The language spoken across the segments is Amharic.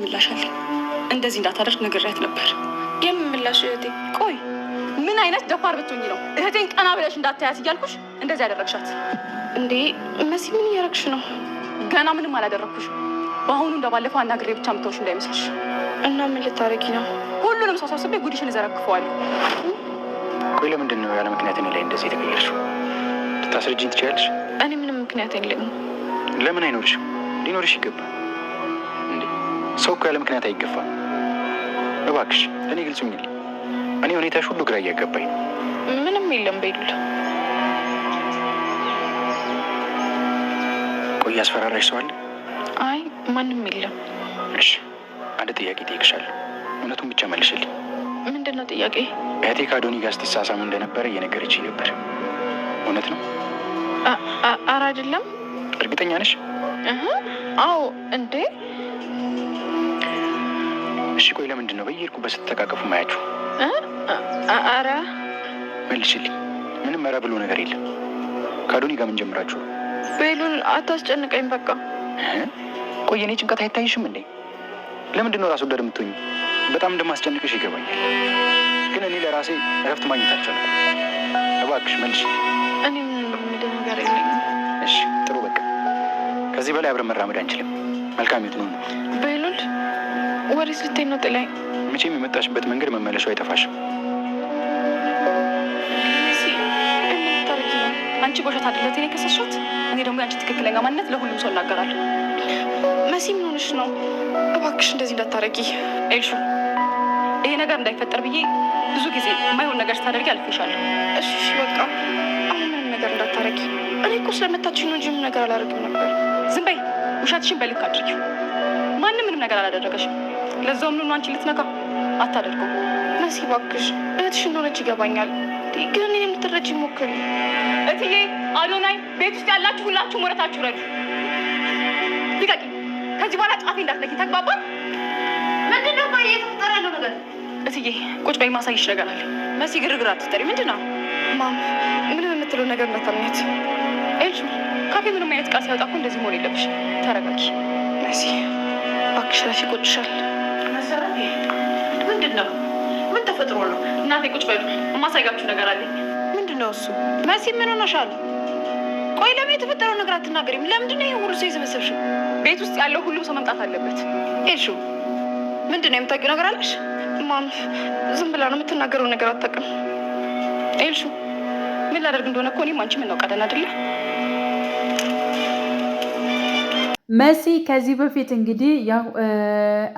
ምላሻለኝ እንደዚህ እንዳታደርግ ነግሬያት ነበር። የምላሽ እህቴ? ቆይ ምን አይነት ደፋር ብትሆኚ ነው እህቴን ቀና ብለሽ እንዳታያት እያልኩሽ እንደዚህ ያደረግሻት? እንዴ መሲ ምን እያደረግሽ ነው? ገና ምንም አላደረግኩሽ። በአሁኑ እንደባለፈው አናግሬ ብቻ ምታውሽ እንዳይመስልሽ። እና ምን ልታረጊ ነው? ሁሉንም ሰው ሰብስቤ ጉዲሽን እዘረግፈዋለሁ። ቆይ ለምንድን ነው ያለ ምክንያት እኔ ላይ እንደዚህ የተቀየርሽው? ልታስረጅኝ ትችያለሽ? እኔ ምንም ምክንያት የለኝም። ለምን አይኖርሽም? ሊኖርሽ ይገባል። እንዴ ሰው እኮ ያለ ምክንያት አይገፋም። እባክሽ እኔ ግልጽ ሁኚልኝ። እኔ ሁኔታሽ ሁሉ ግራ እያገባኝ ነው። ምንም የለም ቤሉል። ቆይ ያስፈራራሽ ሰው አለ? አይ ማንም የለም። እሺ አንድ ጥያቄ ጠይቅሻለሁ፣ እውነቱን ብቻ መልሽልኝ። ምንድን ነው ጥያቄ? እህቴ ከአዶኒ ጋር ስትሳሳሙ እንደነበረ እየነገረችኝ ነበር። እውነት ነው? ኧረ አይደለም። እርግጠኛ ነሽ? አዎ። እንዴ እሺ ቆይ ለምንድን ነው በየሄድኩበት ስትተቃቀፉ ማያችሁ? ኧረ መልሽልኝ። ምንም ኧረ ብሎ ነገር የለም። ከአዶኒ ጋር ምን ጀምራችሁ? ቤሉል አታስጨንቀኝ በቃ። ቆይ የኔ ጭንቀት አይታይሽም እንዴ? ለምንድን ነው ራስ ወዳድ የምትሆኝ? በጣም እንደማስጨንቅሽ ይገባኛል፣ ግን እኔ ለራሴ እረፍት ማግኘት አልቻልኩም። እባክሽ መልሽልኝ። እኔ ምንም ነገር የለኝም። እሺ ጥሩ በቃ ከዚህ በላይ አብረን መራመድ አንችልም። መልካም ይሁን ነው። ቤሉል ወዴት ልትሄድ ነው? ጥላኝ። መቼም የመጣሽበት መንገድ መመለሻው አይጠፋሽም። አንቺ ጎሸት አይደለት እኔ ከሰሻት፣ እኔ ደግሞ የአንቺ ትክክለኛ ማንነት ለሁሉም ሰው እናገራለሁ። መሲ ምን ሆነሽ ነው? እባክሽ እንደዚህ እንዳታረጊ። ኤልሹ ይሄ ነገር እንዳይፈጠር ብዬ ብዙ ጊዜ የማይሆን ነገር ስታደርጊ አልፌሻለሁ። እሺ በቃ አሁን ምንም ነገር እንዳታረጊ። እኔ እኮ ስለመታችኝ ነው እንጂ ምን ነገር አላደርግም ነበር። ዝም በይ፣ ውሻትሽን በልክ አድርጊው። ማንም ምንም ነገር አላደረገሽም። ለዛውም ነው አንቺ ልትነካ አታደርገው። መሲ እባክሽ እህትሽ እንደሆነች ይገባኛል፣ ግን እኔ የምትረጂ ሞክሪ። እትዬ አዶናይ፣ ቤት ውስጥ ያላችሁ ሁላችሁም ወረታችሁ ረዱ። ልቀቂ። ከዚህ በኋላ ጫፌ እንዳትነኪ ተግባባን? ምንድን ነው ቆይ እየተፈጠረ ያለው ነገር? እትዬ ቁጭ በይ፣ ማሳይሽ ነገር አለ። መሲ ግርግር አትፍጠሪ። ምንድን ነው? ማም ምንም የምትለው ነገር እንዳታምኛት። ኤልሹ ካፌ ምንም አይነት ቃል ሲያወጣ እኮ እንደዚህ መሆን የለብሽ። ተረጋጊ መሲ እባክሽ። ራሽ ይቆጭሻል። መሰረት ምንድን ነው? ምን ተፈጥሮ ነው? እናቴ ቁጭ በሉ፣ የማሳይጋችሁ ነገር አለኝ። ምንድን ነው እሱ? መሲ ምን ሆነሻል? ቆይ ለምን የተፈጠረው ነገር አትናገሪም? ለምንድን ነው ይሄ ሁሉ ሰው የሰበሰብሽው? ቤት ውስጥ ያለው ሁሉም ሰው መምጣት አለበት። ኤልሹ ምንድን ነው የምታውቂው ነገር አለሽ? ማም ዝም ብላ ነው የምትናገረው ነገር አታውቅም። ኤልሹ ምን ላደርግ እንደሆነ እኮ እኔም አንቺም እናውቃለን አይደለ? መሲ ከዚህ በፊት እንግዲህ ያው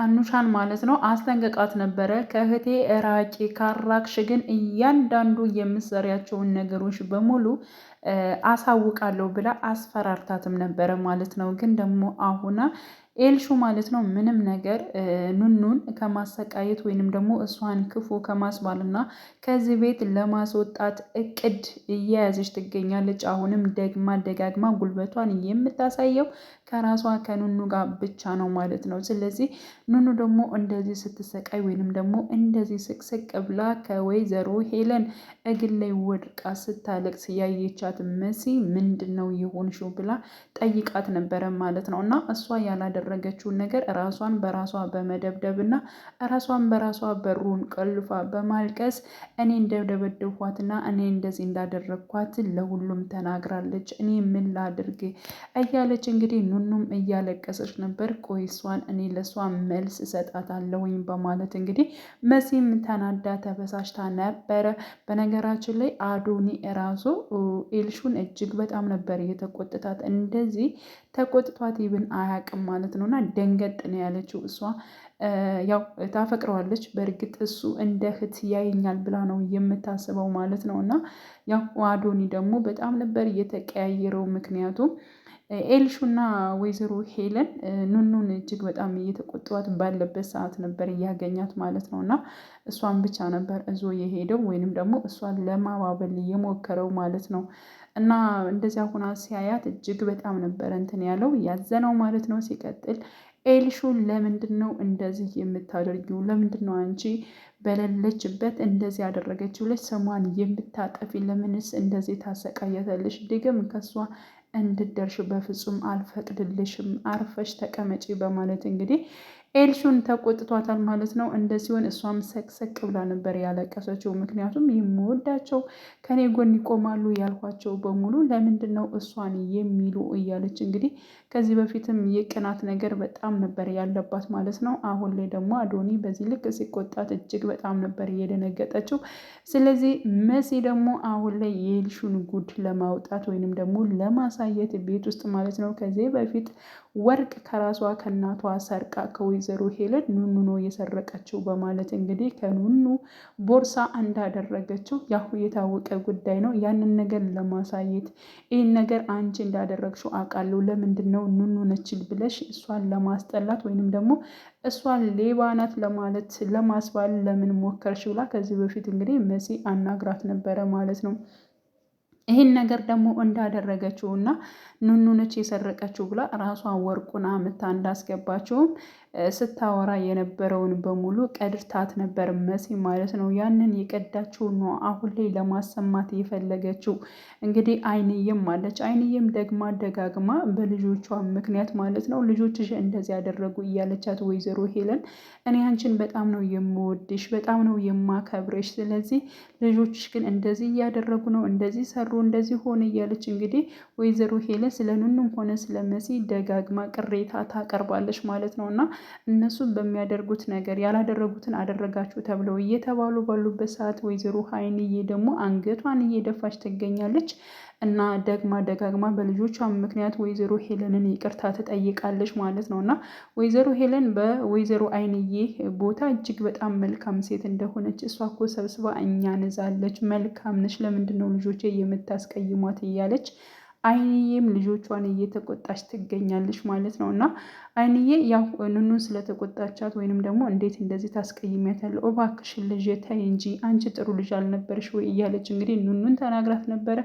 አኑሻን ማለት ነው አስጠንቅቃት ነበረ። ከእህቴ ራቂ፣ ካራቅሽ ግን እያንዳንዱ የምትሰሪያቸውን ነገሮች በሙሉ አሳውቃለሁ ብላ አስፈራርታትም ነበረ ማለት ነው። ግን ደግሞ አሁና ኤልሹ ማለት ነው ምንም ነገር ኑኑን ከማሰቃየት ወይንም ደግሞ እሷን ክፉ ከማስባልና ከዚህ ቤት ለማስወጣት እቅድ እየያዘች ትገኛለች። አሁንም ደግማ ደጋግማ ጉልበቷን የምታሳየው ከራሷ ከኑኑ ጋር ብቻ ነው ማለት ነው። ስለዚህ ኑኑ ደግሞ እንደዚህ ስትሰቃይ ወይንም ደግሞ እንደዚህ ስቅስቅ ብላ ከወይዘሮ ሄለን እግር ላይ ወድቃ ስታለቅስ ያየቻት መሲ ምንድን ነው የሆንሽው ብላ ጠይቃት ነበረ ማለት ነው። እና እሷ ያላደረገችውን ነገር ራሷን በራሷ በመደብደብ እና ራሷን በራሷ በሩን ቀልፋ በማልቀስ እኔ እንደደበደብኳትና እኔ እንደዚህ እንዳደረግኳት ለሁሉም ተናግራለች። እኔ ምን ላድርግ እያለች እንግዲህ ኑኑም እያለቀሰች ነበር። ቆይ እሷን እኔ ለእሷ መልስ እሰጣታለሁኝ በማለት እንግዲህ መሲም ተናዳ ተበሳጭታ ነበረ። በነገራችን ላይ አዶኒ ራሱ ኤልሹን እጅግ በጣም ነበር የተቆጥታት። እንደዚህ ተቆጥቷት ይብን አያውቅም ማለት ነው። እና ደንገጥ ነው ያለችው። እሷ ያው ታፈቅረዋለች። በእርግጥ እሱ እንደ እህት ያየኛል ብላ ነው የምታስበው ማለት ነው። እና ያው አዶኒ ደግሞ በጣም ነበር እየተቀያየረው። ምክንያቱም ኤልሹና ወይዘሮ ሄለን ኑኑን እጅግ በጣም እየተቆጥዋት ባለበት ሰዓት ነበር እያገኛት ማለት ነው። እና እሷን ብቻ ነበር እዞ የሄደው ወይንም ደግሞ እሷን ለማባበል የሞከረው ማለት ነው። እና እንደዚያ ሁና ሲያያት እጅግ በጣም ነበር እንትን ያለው ያዘነው ማለት ነው። ሲቀጥል ኤልሹን ለምንድን ነው እንደዚህ የምታደርጊው? ለምንድን ነው አንቺ በሌለችበት እንደዚህ ያደረገችው? ልጅ ስሟን የምታጠፊ ለምንስ እንደዚህ ታሰቃያታለሽ? ድግም ከሷ እንድደርሽ በፍጹም አልፈቅድልሽም፣ አርፈሽ ተቀመጪ በማለት እንግዲህ ኤልሹን ተቆጥቷታል ማለት ነው። እንደ ሲሆን እሷም ሰቅሰቅ ብላ ነበር ያለቀሰችው። ምክንያቱም የምወዳቸው ከኔ ጎን ይቆማሉ ያልኳቸው በሙሉ ለምንድን ነው እሷን የሚሉ እያለች እንግዲህ ከዚህ በፊትም የቅናት ነገር በጣም ነበር ያለባት ማለት ነው። አሁን ላይ ደግሞ አዶኒ በዚህ ልክ ሲቆጣት እጅግ በጣም ነበር እየደነገጠችው። ስለዚህ መሲ ደግሞ አሁን ላይ የኤልሹን ጉድ ለማውጣት ወይንም ደግሞ ለማሳየት ቤት ውስጥ ማለት ነው ከዚህ በፊት ወርቅ ከራሷ ከእናቷ ሰርቃ ከወይዘሮ ሄለን ኑኑ ነው የሰረቀችው በማለት እንግዲህ ከኑኑ ቦርሳ እንዳደረገችው ያው የታወቀ ጉዳይ ነው። ያንን ነገር ለማሳየት ይህን ነገር አንቺ እንዳደረግሽው አውቃለሁ፣ ለምንድን ነው ኑኑ ነችል ብለሽ እሷን ለማስጠላት ወይንም ደግሞ እሷን ሌባ ናት ለማለት ለማስባል ለምን ሞከርሽ ብላ ከዚህ በፊት እንግዲህ መሲ አናግራት ነበረ ማለት ነው። ይህን ነገር ደግሞ እንዳደረገችው እና ኑኑ ነች የሰረቀችው ብላ ራሷ ወርቁን አምታ እንዳስገባችውም ስታወራ የነበረውን በሙሉ ቀድታት ነበር መሲ ማለት ነው። ያንን የቀዳችው ነው አሁን ላይ ለማሰማት የፈለገችው። እንግዲህ አይንዬም አለች። አይንዬም ደግማ ደጋግማ በልጆቿ ምክንያት ማለት ነው ልጆችሽ እንደዚህ ያደረጉ እያለቻት ወይዘሮ ሄለን እኔ አንቺን በጣም ነው የምወድሽ፣ በጣም ነው የማከብርሽ። ስለዚህ ልጆችሽ ግን እንደዚህ እያደረጉ ነው፣ እንደዚህ ሰሩ፣ እንደዚህ ሆነ እያለች እንግዲህ ወይዘሮ ሄለን ስለ ኑኑም ሆነ ስለ መሲ ደጋግማ ቅሬታ ታቀርባለች ማለት ነው። እና እነሱ በሚያደርጉት ነገር ያላደረጉትን አደረጋችሁ ተብለው እየተባሉ ባሉበት ሰዓት ወይዘሮ ሀይንዬ ደግሞ አንገቷን እየደፋች ትገኛለች። እና ደግማ ደጋግማ በልጆቿ ምክንያት ወይዘሮ ሄለንን ይቅርታ ትጠይቃለች ማለት ነው። እና ወይዘሮ ሄለን በወይዘሮ አይንዬ ቦታ እጅግ በጣም መልካም ሴት እንደሆነች እሷ እኮ ሰብስባ እኛን ይዛለች፣ መልካም ነች፣ ለምንድን ነው ልጆቼ የምታስቀይሟት እያለች አይንዬም ልጆቿን እየተቆጣች ትገኛለች ማለት ነው። እና አይንዬ ያው ኑኑን ስለተቆጣቻት ወይንም ደግሞ እንዴት እንደዚህ ታስቀይሚያታለህ? እባክሽን ልጅ ተይ እንጂ አንቺ ጥሩ ልጅ አልነበርሽ ወይ እያለች እንግዲህ ኑኑን ተናግራት ነበረ።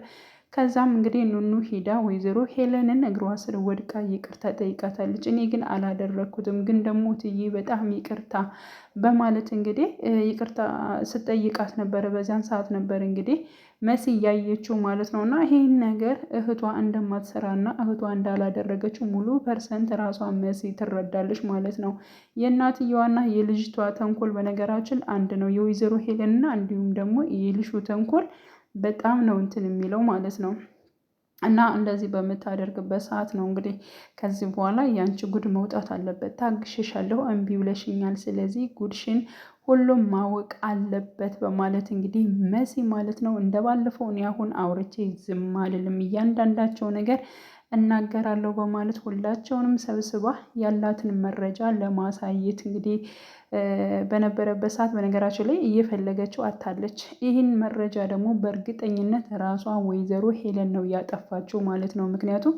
ከዛም እንግዲህ ኑኑ ሂዳ ወይዘሮ ሄለንን እግሯ ስር ወድቃ ይቅርታ ጠይቃታለች። እኔ ግን አላደረግኩትም፣ ግን ደግሞ ትዬ በጣም ይቅርታ በማለት እንግዲህ ይቅርታ ስጠይቃት ነበረ። በዚያን ሰዓት ነበር እንግዲህ መሲ እያየችው ማለት ነው። እና ይህን ነገር እህቷ እንደማትሰራና እህቷ እንዳላደረገችው ሙሉ ፐርሰንት ራሷ መሲ ትረዳለች ማለት ነው። የእናትየዋና የልጅቷ ተንኮል በነገራችን አንድ ነው። የወይዘሮ ሄለንና እንዲሁም ደግሞ የልሹ ተንኮል በጣም ነው እንትን የሚለው ማለት ነው። እና እንደዚህ በምታደርግበት ሰዓት ነው እንግዲህ ከዚህ በኋላ ያንቺ ጉድ መውጣት አለበት፣ ታግሽሻለሁ፣ እምቢ ብለሽኛል፣ ስለዚህ ጉድሽን ሁሉም ማወቅ አለበት በማለት እንግዲህ መሲ ማለት ነው እንደባለፈው እኔ አሁን አውርቼ ዝም አልልም፣ እያንዳንዳቸው ነገር እናገራለሁ በማለት ሁላቸውንም ሰብስባ ያላትን መረጃ ለማሳየት እንግዲህ በነበረበት ሰዓት በነገራችን ላይ እየፈለገችው አታለች። ይህን መረጃ ደግሞ በእርግጠኝነት ራሷ ወይዘሮ ሄለን ነው ያጠፋችው ማለት ነው። ምክንያቱም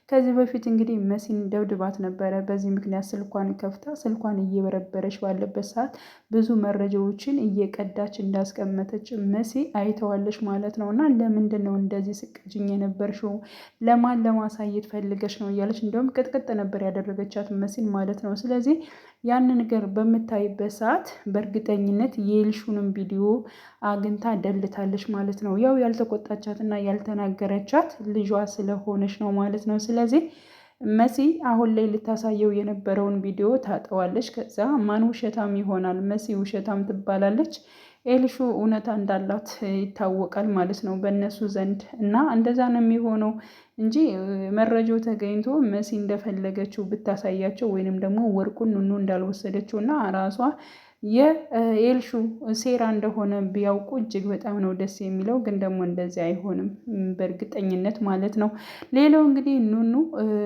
ከዚህ በፊት እንግዲህ መሲን ደብድባት ነበረ። በዚህ ምክንያት ስልኳን ከፍታ ስልኳን እየበረበረች ባለበት ሰዓት ብዙ መረጃዎችን እየቀዳች እንዳስቀመጠች መሲ አይተዋለች ማለት ነው። እና ለምንድን ነው እንደዚህ ስቅጅኝ የነበርሽው? ለማን ለማሳየት ፈልገች ነው እያለች እንዲሁም ቅጥቅጥ ነበር ያደረገቻት መሲን ማለት ነው። ስለዚህ ያን ነገር በምታይበት ሰዓት በእርግጠኝነት የኤልሹንም ቪዲዮ አግኝታ ደልታለች ማለት ነው። ያው ያልተቆጣቻት እና ያልተናገረቻት ልጇ ስለሆነች ነው ማለት ነው። ስለዚህ መሲ አሁን ላይ ልታሳየው የነበረውን ቪዲዮ ታጠዋለች። ከዛ ማን ውሸታም ይሆናል? መሲ ውሸታም ትባላለች። ኤልሹ እውነታ እንዳላት ይታወቃል ማለት ነው በእነሱ ዘንድ። እና እንደዛ ነው የሚሆነው እንጂ መረጃው ተገኝቶ መሲ እንደፈለገችው ብታሳያቸው ወይንም ደግሞ ወርቁን ኑኑ እንዳልወሰደችው እና ራሷ የኤልሹ ሴራ እንደሆነ ቢያውቁ እጅግ በጣም ነው ደስ የሚለው። ግን ደግሞ እንደዚህ አይሆንም በእርግጠኝነት ማለት ነው። ሌላው እንግዲህ ኑኑ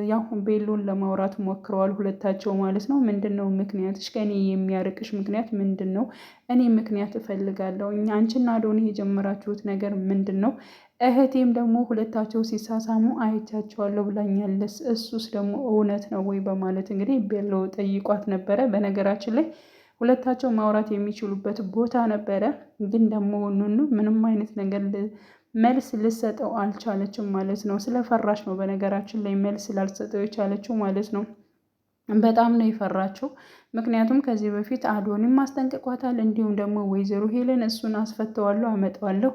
ያው ቤሎን ለማውራት ሞክረዋል ሁለታቸው ማለት ነው። ምንድን ነው ምክንያትሽ? ከእኔ የሚያርቅሽ ምክንያት ምንድን ነው? እኔ ምክንያት እፈልጋለሁ። አንቺና አዶኒ የጀመራችሁት ነገር ምንድን ነው? እህቴም ደግሞ ሁለታቸው ሲሳሳሙ አይቻቸዋለሁ ብላኛለች። እሱስ ደግሞ እውነት ነው ወይ በማለት እንግዲህ ቤሎ ጠይቋት ነበረ። በነገራችን ላይ ሁለታቸው ማውራት የሚችሉበት ቦታ ነበረ። ግን ደግሞ ኑኑ ምንም አይነት ነገር መልስ ልሰጠው አልቻለችም ማለት ነው። ስለፈራች ነው በነገራችን ላይ መልስ ላልሰጠው የቻለችው ማለት ነው። በጣም ነው የፈራችው። ምክንያቱም ከዚህ በፊት አዶኒም ማስጠንቀቋታል። እንዲሁም ደግሞ ወይዘሮ ሄለን እሱን አስፈተዋለሁ፣ አመጣዋለሁ፣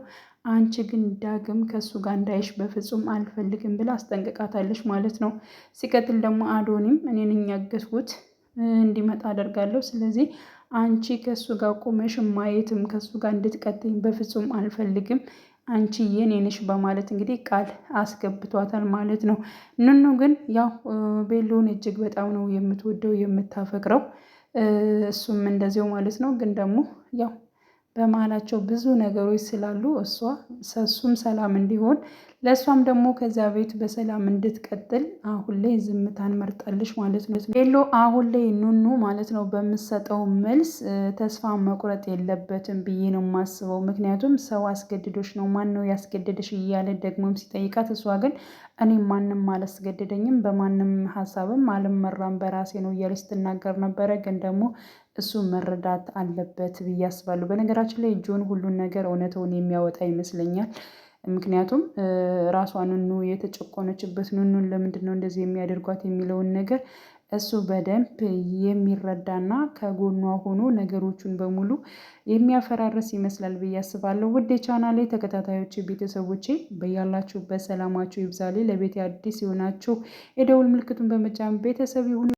አንቺ ግን ዳግም ከእሱ ጋር እንዳይሽ በፍጹም አልፈልግም ብላ አስጠንቅቃታለች ማለት ነው። ሲቀጥል ደግሞ አዶኒም እኔን ያገዝኩት እንዲመጣ አደርጋለሁ። ስለዚህ አንቺ ከእሱ ጋር ቆመሽ ማየትም ከእሱ ጋር እንድትቀጥኝ በፍጹም አልፈልግም፣ አንቺ የኔ ነሽ በማለት እንግዲህ ቃል አስገብቷታል ማለት ነው። ኑኑ ግን ያው ቤሎን እጅግ በጣም ነው የምትወደው የምታፈቅረው፣ እሱም እንደዚው ማለት ነው። ግን ደግሞ ያው በመሀላቸው ብዙ ነገሮች ስላሉ እሱም ሰላም እንዲሆን ለእሷም ደግሞ ከዚያ ቤት በሰላም እንድትቀጥል አሁን ላይ ዝምታን መርጣለች ማለት ነው። ቤሎ አሁን ላይ ኑኑ ማለት ነው በምሰጠው መልስ ተስፋ መቁረጥ የለበትም ብዬ ነው የማስበው። ምክንያቱም ሰው አስገድዶች ነው፣ ማን ነው ያስገድድሽ እያለ ደግሞም ሲጠይቃት፣ እሷ ግን እኔ ማንም አላስገድደኝም፣ በማንም ሀሳብም አልመራም፣ በራሴ ነው እያለች ስትናገር ነበረ። ግን ደግሞ እሱ መረዳት አለበት ብዬ አስባለሁ። በነገራችን ላይ ጆን ሁሉን ነገር እውነቱን የሚያወጣ ይመስለኛል። ምክንያቱም ራሷ ኑኑ የተጨቆነችበት ኑኑን ለምንድን ነው እንደዚህ የሚያደርጓት የሚለውን ነገር እሱ በደንብ የሚረዳና ከጎኗ ሆኖ ነገሮቹን በሙሉ የሚያፈራርስ ይመስላል ብዬ አስባለሁ። ውድ የቻናሌ ተከታታዮች ቤተሰቦቼ በያላችሁበት ሰላማችሁ ይብዛልኝ። ለቤት አዲስ የሆናችሁ የደውል ምልክቱን በመጫን ቤተሰብ ይሁኑ።